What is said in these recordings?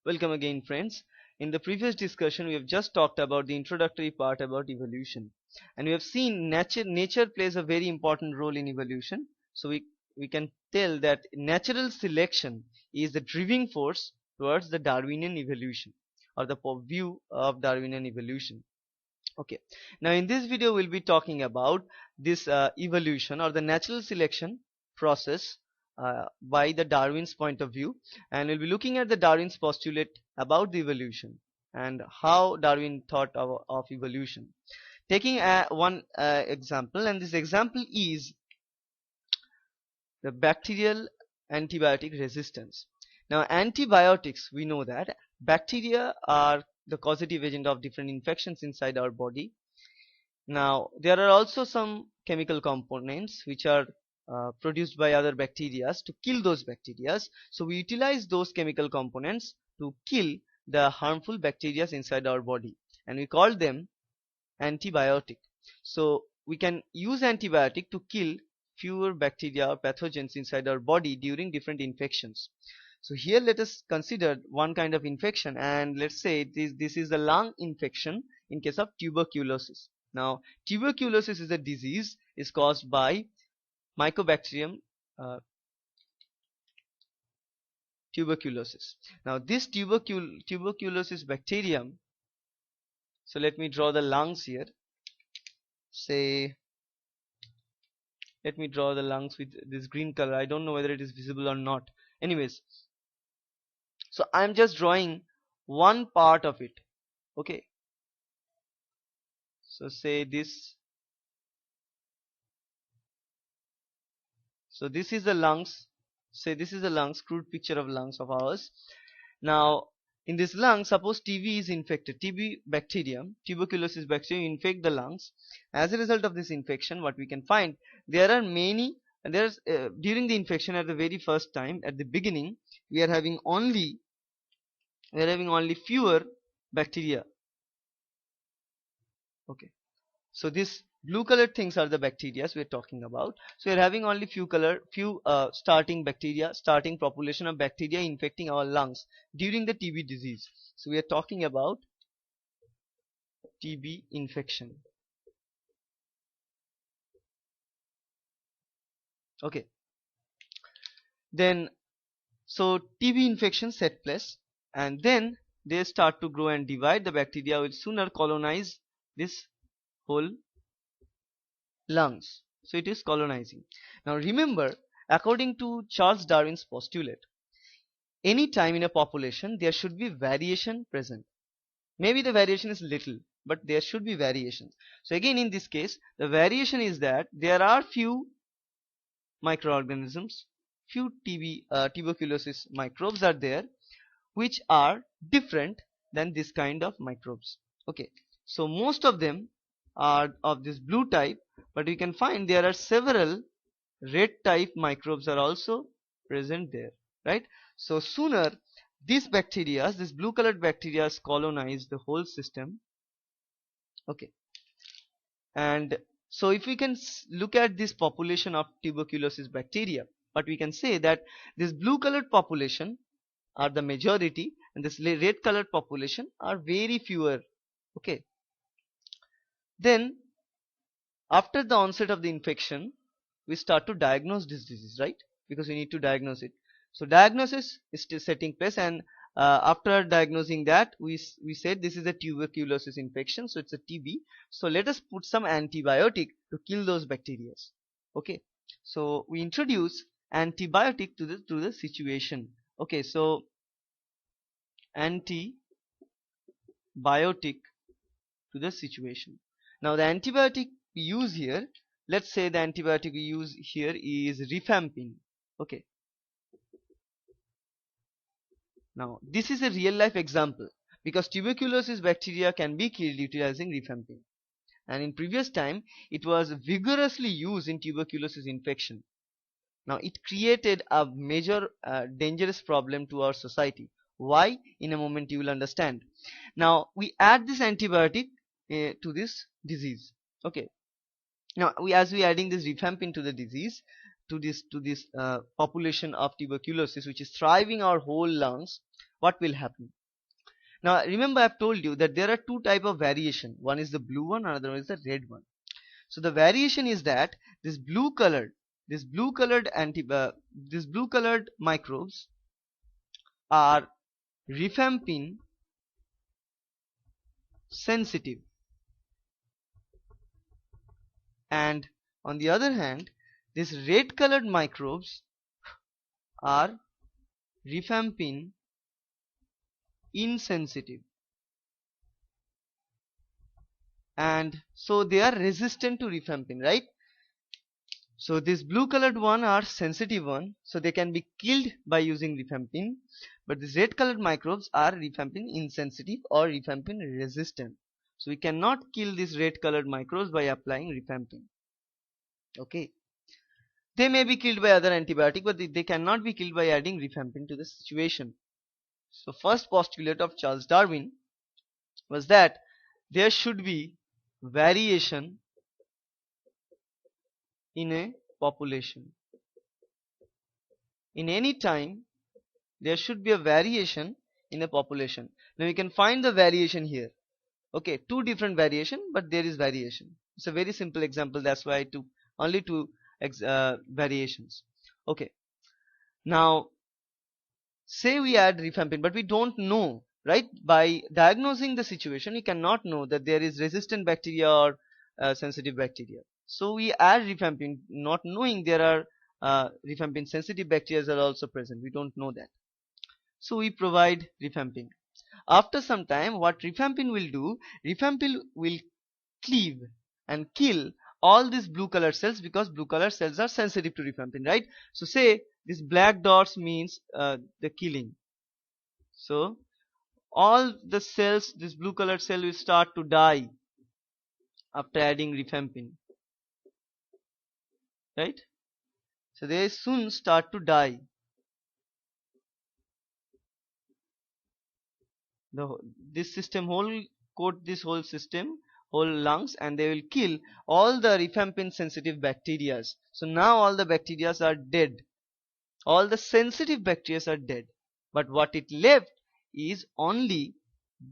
Welcome again, friends. In the previous discussion, we have just talked about the introductory part about evolution, and we have seen nature plays a very important role in evolution. So we can tell that natural selection is the driving force towards the Darwinian evolution, or the view of Darwinian evolution. Okay, now in this video we'll be talking about this evolution or the natural selection process by the Darwin's point of view, and we'll be looking at the Darwin's postulate about the evolution and how Darwin thought of evolution, taking one example, and this example is the bacterial antibiotic resistance. Now antibiotics, we know that bacteria are the causative agent of different infections inside our body. Now there are also some chemical components which are produced by other bacteria to kill those bacteria. So we utilize those chemical components to kill the harmful bacteria inside our body, and we call them antibiotic. So we can use antibiotic to kill fewer bacteria or pathogens inside our body during different infections. So here let us consider one kind of infection, and let's say this is a lung infection in case of tuberculosis. Now tuberculosis is a disease is caused by Mycobacterium tuberculosis. Now this tuberculosis bacterium, so let me draw the lungs here. Say let me draw the lungs with this green color. I don't know whether it is visible or not. Anyways, so I'm just drawing one part of it. Okay, so say this. So this is the lungs. Say this is the lungs, crude picture of lungs of ours. Now in this lung, suppose TB is infected, TB bacterium, tuberculosis bacterium infect the lungs. As a result of this infection, what we can find, there are many, there's during the infection at the very first time, at the beginning, we are having only fewer bacteria. Okay, so this blue colored things are the bacteria we are talking about. So we are having only few starting population of bacteria infecting our lungs during the TB disease. So we are talking about TB infection. Okay, then so TB infection set place, and then they start to grow and divide. The bacteria will sooner colonize this whole lungs. So it is colonizing. Now remember, according to Charles Darwin's postulate, any time in a population there should be variation present. Maybe the variation is little, but there should be variations. So again in this case, the variation is that there are few microorganisms, few tuberculosis microbes are there which are different than this kind of microbes. Okay, so most of them are of this blue type, but we can find there are several red type microbes are also present there, right? So sooner these bacteria, this blue colored bacteria, colonize the whole system. Okay, and so if we can look at this population of tuberculosis bacteria, but we can say that this blue colored population are the majority and this red colored population are very fewer. Okay, then after the onset of the infection, we start to diagnose this disease, right? Because we need to diagnose it. So diagnosis is still setting place, and after diagnosing that, we said this is a tuberculosis infection, so it's a TB. So let us put some antibiotic to kill those bacteria. Okay, so we introduce antibiotic to the situation. Okay, so antibiotic to the situation. Now the antibiotic we use here, let's say the antibiotic we use here is rifampin. Okay, now this is a real life example because tuberculosis bacteria can be killed utilizing rifampin, and in previous time it was vigorously used in tuberculosis infection. Now it created a major dangerous problem to our society. Why? In a moment you will understand. Now we add this antibiotic to this disease. Okay, now as we adding this rifampin to the disease, to this population of tuberculosis which is thriving our whole lungs, what will happen? Now remember, I've told you that there are two type of variation. One is the blue one, another one is the red one. So the variation is that this blue colored microbes are rifampin sensitive, and on the other hand these red colored microbes are rifampin insensitive, and so they are resistant to rifampin, right? So this blue colored one are sensitive one, so they can be killed by using rifampin, but these red colored microbes are rifampin insensitive or rifampin resistant. So we cannot kill these red colored microbes by applying rifampin. Okay, they may be killed by other antibiotic, but they cannot be killed by adding rifampin to the situation. So first postulate of Charles Darwin was that there should be variation in a population. In any time there should be a variation in a population. Now we can find the variation here. Okay, two different variation, but there is variation. It's a very simple example, that's why I took only two variations. Okay, now say we add rifampin, but we don't know, right? By diagnosing the situation we cannot know that there is resistant bacteria or sensitive bacteria. So we add rifampin not knowing there are rifampin sensitive bacteria are also present. We don't know that. So we provide rifampin. After some time, what rifampin will do, rifampin will cleave and kill all these blue color cells, because blue color cells are sensitive to rifampin, right? So say this black dots means the killing. So all the cells, this blue colored cell will start to die after adding rifampin, right? So they soon start to die. This system whole coat this whole system, whole lungs, and they will kill all the rifampin sensitive bacteria. So now all the bacteria are dead, all the sensitive bacteria are dead, but what it left is only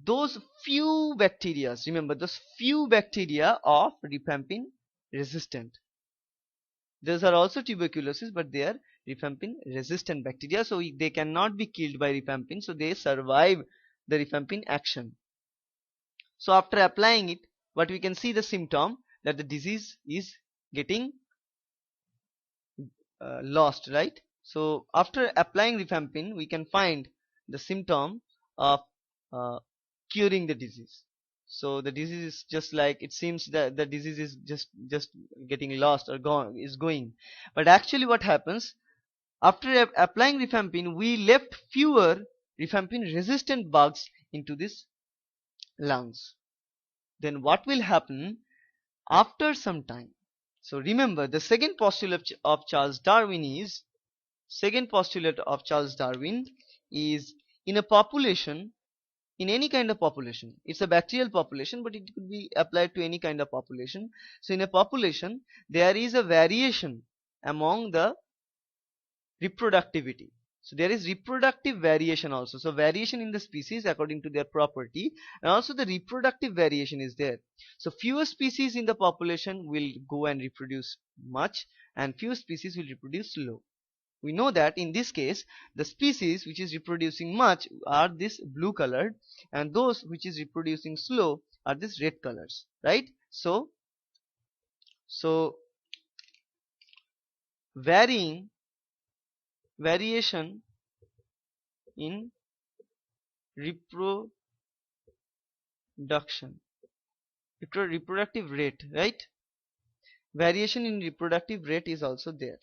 those few bacteria. Remember, those few bacteria of rifampin resistant. Those are also tuberculosis, but they are rifampin resistant bacteria, so they cannot be killed by rifampin, so they survive the rifampin action. So after applying it, what we can see the symptom that the disease is getting lost, right? So after applying rifampin we can find the symptom of curing the disease. So the disease is just like, it seems that the disease is just getting lost or going, but actually what happens, after applying rifampin we left fewer rifampin resistant bugs into this lungs. Then what will happen after some time? So remember, the second postulate of Charles Darwin is in a population, in any kind of population, it's a bacterial population but it could be applied to any kind of population. So in a population there is a variation among the reproductivity. So there is reproductive variation also. So variation in the species according to their property, and also the reproductive variation is there. So fewer species in the population will go and reproduce much, and few species will reproduce slow. We know that in this case the species which is reproducing much are this blue colored, and those which is reproducing slow are this red colors, right? So variation in reproductive rate, right? Variation in reproductive rate is also there.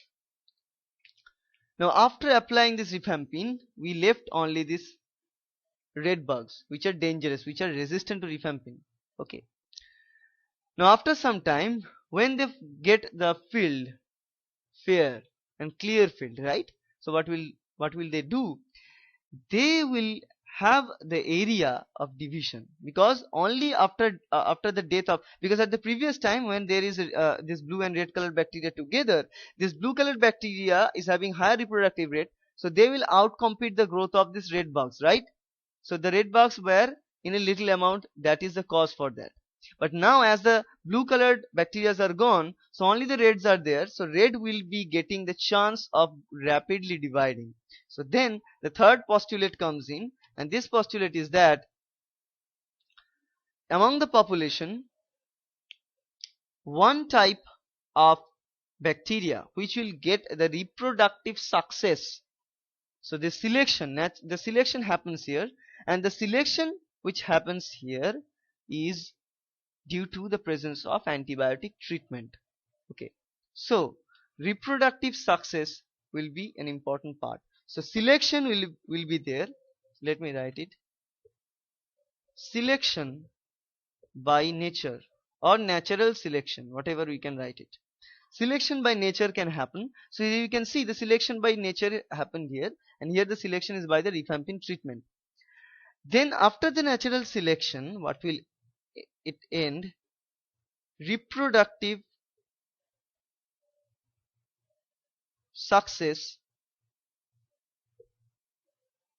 Now after applying this rifampin we left only these red bugs which are dangerous, which are resistant to rifampin. Okay, now after some time when they get the field fair and clear field, right? So what will they do? They will have the area of division, because only after the death of, because at the previous time when there is this blue and red colored bacteria together, this blue colored bacteria is having higher reproductive rate, so they will outcompete the growth of these red bugs, right? So the red bugs were in a little amount, that is the cause for that. But now as the blue colored bacteria are gone, so only the reds are there, so red will be getting the chance of rapidly dividing. So then the third postulate comes in, and this postulate is that among the population, one type of bacteria which will get the reproductive success. So the selection happens here, and the selection which happens here is due to the presence of antibiotic treatment. Okay, so reproductive success will be an important part. So selection will be there. Let me write it. Selection by nature or natural selection, whatever we can write it. Selection by nature can happen. So you can see the selection by nature happened here, and here the selection is by the rifampin treatment. Then after the natural selection, what will it end? Reproductive success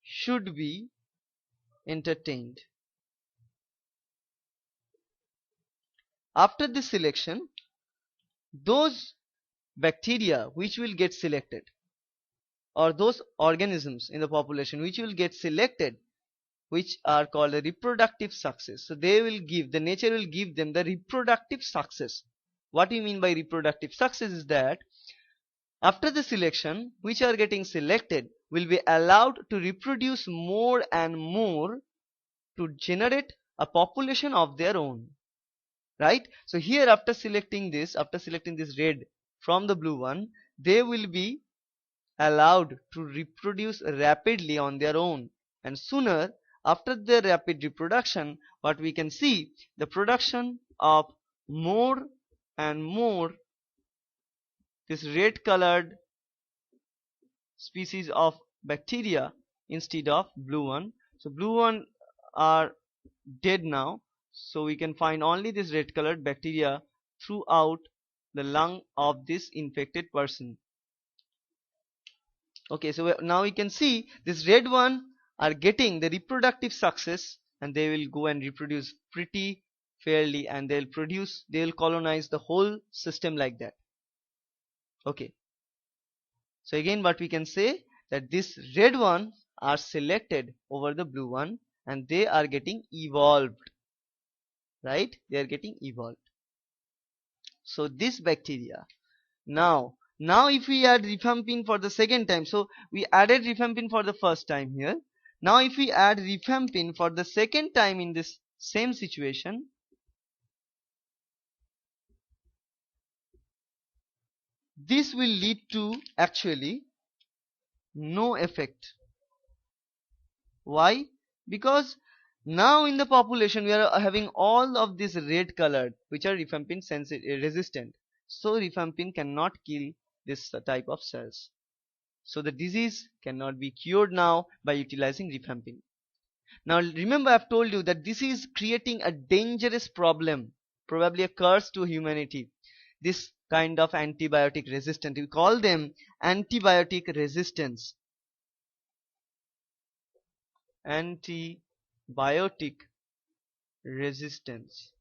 should be entertained. After this selection, those bacteria which will get selected, or those organisms in the population which will get selected, which are called a reproductive success, so they will give, the nature will give them the reproductive success. What we mean by reproductive success is that after the selection, which are getting selected will be allowed to reproduce more and more to generate a population of their own, right? So here after selecting this red from the blue one, they will be allowed to reproduce rapidly on their own, and sooner after the rapid reproduction, what we can see, the production of more and more this red colored species of bacteria instead of blue one. So blue one are dead now, so we can find only this red colored bacteria throughout the lung of this infected person. Okay, so now we can see this red one are getting the reproductive success, and they will go and reproduce pretty fairly, and they'll colonize the whole system like that. Okay, so again what we can say, that this red one are selected over the blue one, and they are getting evolved, right? They are getting evolved. So this bacteria, now if we add rifampin for the second time, so we added rifampin for the first time here, now if we add rifampin for the second time in this same situation, this will lead to actually no effect. Why? Because now in the population we are having all of this red colored which are rifampin resistant, so rifampin cannot kill this type of cells, so the disease cannot be cured now by utilizing rifampin. Now remember, I've told you that this is creating a dangerous problem, probably a curse to humanity. This kind of antibiotic resistance, we call them antibiotic resistance. Antibiotic resistance,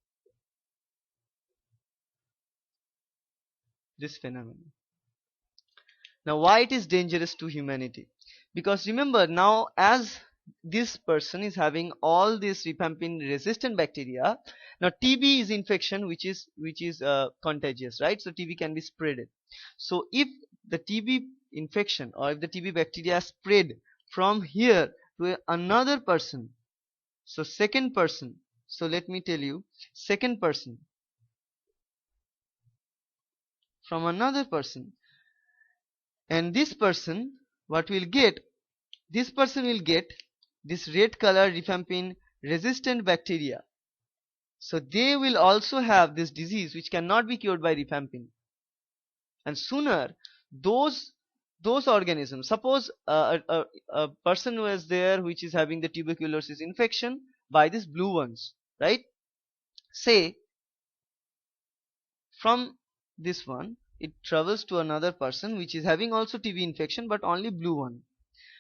this phenomenon. Now why it is dangerous to humanity? Because remember, now as this person is having all this rifampin resistant bacteria, now TB is infection which is contagious, right? So TB can be spreaded. So if the TB infection or if the TB bacteria spread from here to another person, so second person, so let me tell you, second person from another person, and this person, what will get, this person will get this red color rifampin resistant bacteria, so they will also have this disease which cannot be cured by rifampin, and sooner those organisms, suppose a person who is there which is having the tuberculosis infection by these blue ones, right? Say from this one it travels to another person which is having also TB infection but only blue one,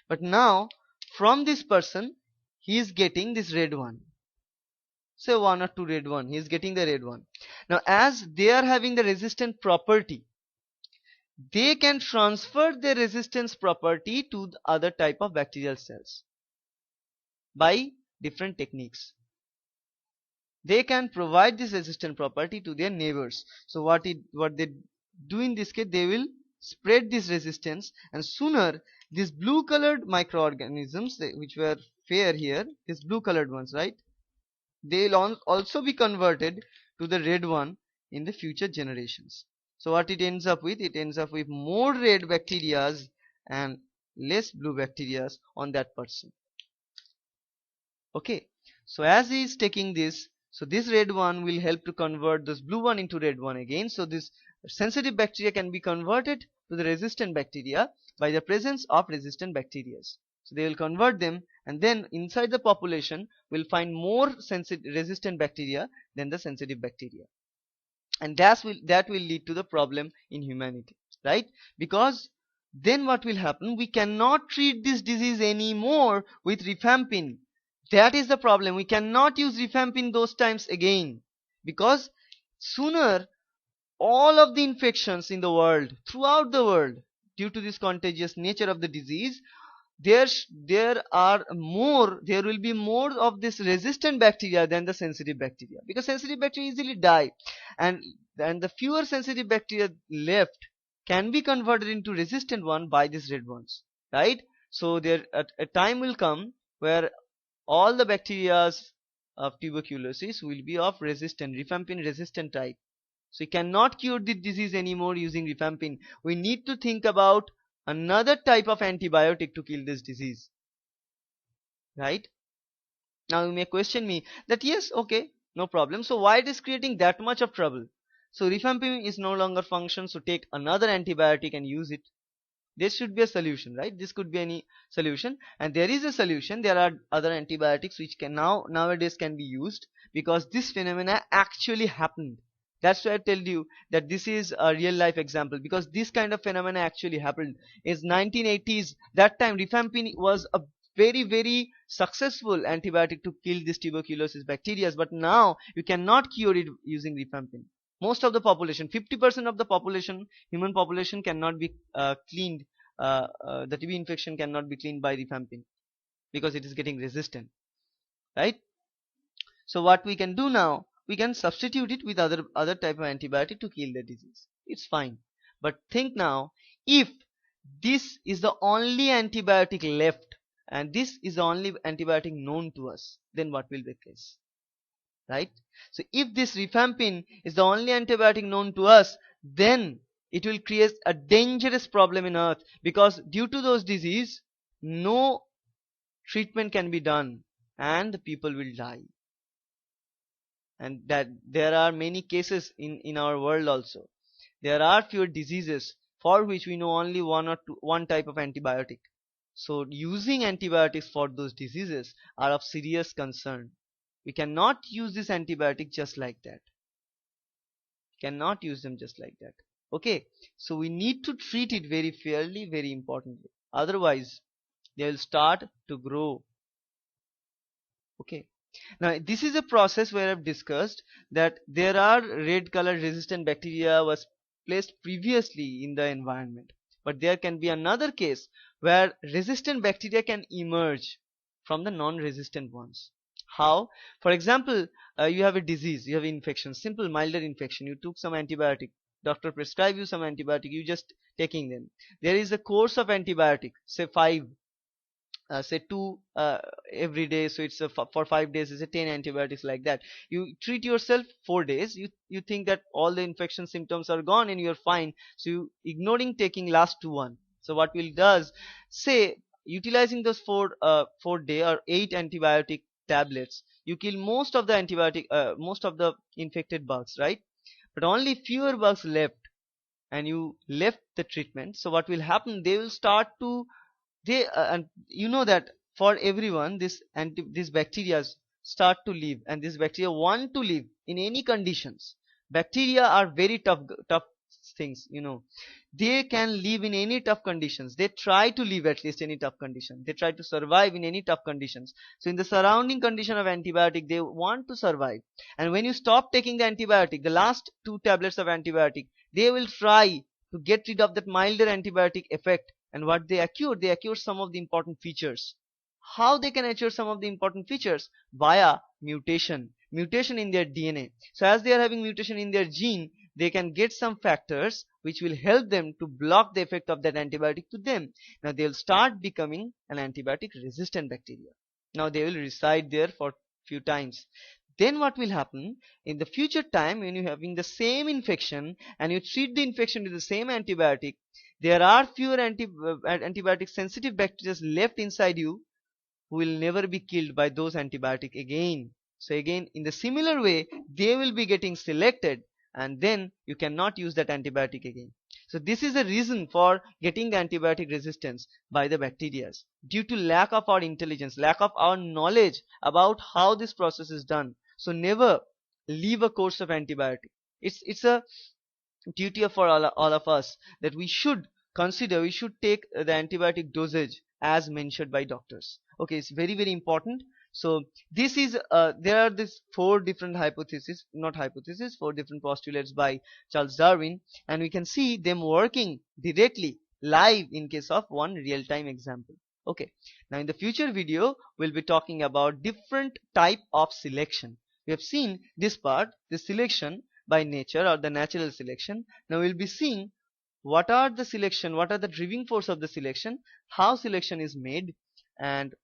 but now from this person he is getting this red one. Say 1 or 2 red one, he is getting the red one. Now as they are having the resistant property, they can transfer the resistance property to the other type of bacterial cells by different techniques. They can provide this resistant property to their neighbors. So what they do in this case, they will spread this resistance, and sooner these blue colored microorganisms, which were fair here, these blue colored ones, right, they will also be converted to the red one in the future generations. So what it ends up with, it ends up with more red bacteria and less blue bacteria on that person. Okay, so as he is taking this, so this red one will help to convert this blue one into red one again. So this sensitive bacteria can be converted to the resistant bacteria by the presence of resistant bacteria. So they will convert them, and then inside the population will find more resistant bacteria than the sensitive bacteria, and that will lead to the problem in humanity, right? Because then what will happen, we cannot treat this disease anymore with rifampin. That is the problem. We cannot use rifampin those times again, because sooner all of the infections in the world, throughout the world, due to this contagious nature of the disease, there will be more of this resistant bacteria than the sensitive bacteria, because sensitive bacteria easily die, and the fewer sensitive bacteria left can be converted into resistant one by these red ones, right? So there a time will come where all the bacteria of tuberculosis will be of rifampin resistant type. So we cannot cure the disease anymore using rifampin. We need to think about another type of antibiotic to kill this disease, right? Now you may question me that yes, okay, no problem, so why it is creating that much of trouble? So rifampin is no longer function, so take another antibiotic and use it. There should be a solution, right? This could be any solution, and there is a solution. There are other antibiotics which can nowadays can be used, because this phenomena actually happened. That's why I tell you that this is a real life example, because this kind of phenomena actually happened. In 1980s, that time rifampin was a very successful antibiotic to kill this tuberculosis bacteria, but now you cannot cure it using rifampin. Most of the population, 50% of the population, human population, cannot be cleaned. The TB infection cannot be cleaned by rifampin because it is getting resistant, right? So what we can do now, we can substitute it with other type of antibiotic to kill the disease. It's fine. But think now, if this is the only antibiotic left, and this is the only antibiotic known to us, then what will be the case? Right? So if this rifampin is the only antibiotic known to us, then it will create a dangerous problem in earth, because due to those disease, no treatment can be done and the people will die. And that there are many cases in our world also. There are few diseases for which we know only one type of antibiotic. So using antibiotics for those diseases are of serious concern. We cannot use this antibiotic just like that. Cannot use them just like that. Okay, so we need to treat it very fairly, very importantly. Otherwise, they will start to grow. Okay. Now this is a process where I've discussed that there are red color resistant bacteria was placed previously in the environment, but there can be another case where resistant bacteria can emerge from the non-resistant ones. How? For example, you have a disease, you have infection, simple milder infection, you took some antibiotic, doctor prescribe you some antibiotic, you just taking them. There is a course of antibiotic, say 5, say 2 every day, so it's for 5 days is a 10 antibiotics, like that. You treat yourself 4 days, you think that all the infection symptoms are gone and you're fine, so you ignoring taking last 2 So what will does, say utilizing those 4 day or 8 antibiotic tablets, you kill most of the most of the infected bugs, right? But only fewer bugs left, and you left the treatment. So what will happen, they will start to and you know that for everyone these bacteria start to live, and these bacteria want to live in any conditions. Bacteria are very tough things, they can live in any tough conditions. They try to live at least any tough condition. They try to survive in any tough conditions. So in the surrounding condition of antibiotic, they want to survive. And when you stop taking the antibiotic, the last 2 tablets of antibiotic, they will try to get rid of that milder antibiotic effect. And what they accrue some of the important features. How they can accrue some of the important features? Via mutation in their DNA. So as they are having mutation in their gene, they can get some factors which will help them to block the effect of that antibiotic to them. Now they will start becoming an antibiotic resistant bacteria. Now they will reside there for few times. Then what will happen in the future time, when you are having the same infection and you treat the infection with the same antibiotic, there are fewer antibiotic sensitive bacteria left inside you who will never be killed by those antibiotic again. So again, in the similar way, they will be getting selected, and then you cannot use that antibiotic again. So this is the reason for getting the antibiotic resistance by the bacteria, due to lack of our intelligence, lack of our knowledge about how this process is done. So never leave a course of antibiotic. It's a duty for all of us that we should take the antibiotic dosage as mentioned by doctors. Okay, it's very, very important. So this is there are these 4 different four different postulates by Charles Darwin, and we can see them working directly live in case of one real-time example. Okay, now in the future video we'll be talking about different type of selection. We have seen this part, the selection by nature or the natural selection. Now we'll be seeing what are the driving force of the selection, how selection is made, and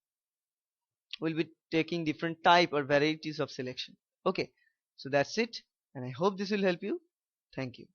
we'll be taking different type or varieties of selection. Okay, so that's it, and I hope this will help you. Thank you.